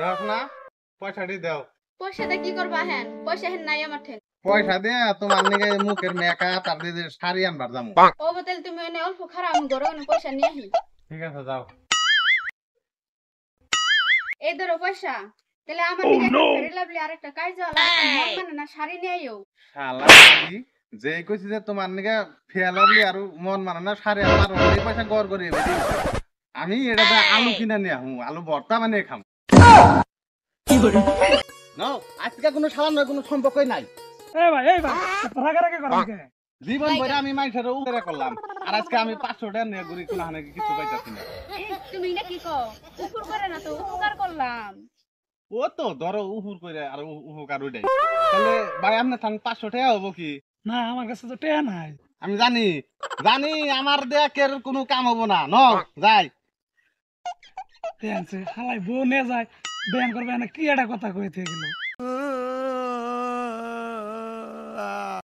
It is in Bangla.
দেখ না পয়সাটি দাও। পয়সাটা কি করবা হেন পয়সা হেন নাই আমার ঠেন। পয়সা দিয়ে তোমার নিকে মুখের মেকআপ তার দিয়ে শাড়ি আনবার যাবো। ও বতেল তুমি এনে অল্প খারাপ আমি ঘরে পয়সা নিয়ে আহি। ঠিক আছে যাও। এই ধরো পয়সা। তাহলে আমার দিকে একটা ফেরি লাভলি আর একটা কাজ হল মানে না শাড়ি নিয়ে আইও। শালা কি যে কইছি যে তোমার নিকে ফেলাবলি আর মন মানে না শাড়ি আমার এই পয়সা গড় করে বেটি। আমি এটাতে আলু কিনে নিয়ে আহু আলু ভর্তা বানিয়ে খাম। নাও আজকে কোনো শালা নয় কোনো সম্পর্কই নাই। এই ভাই রাগারাগি করেন কে? জীবন ভরে আমি মানুষের উপরে করলাম আর আজকে আমি 500 টাকা নিয়ে ঘুরি কোনো হানে কিছু পাইতাছি না। তুমি না কি কও উপর করে না তো উপকার করলাম। ও তো ধরো উহুর করে আর উপকার উঠাই তাহলে ভাই আপনার থান 500 টাকা হবো কি? না আমার কাছে তো টেয়া নাই। আমি জানি জানি আমার দেয়াকের কোনো কাম হবো না ন যাই। টেনছে হালাই বউ নিয়ে যায় ব্যায়াম করবে না কি একটা কথা কইতে গেল।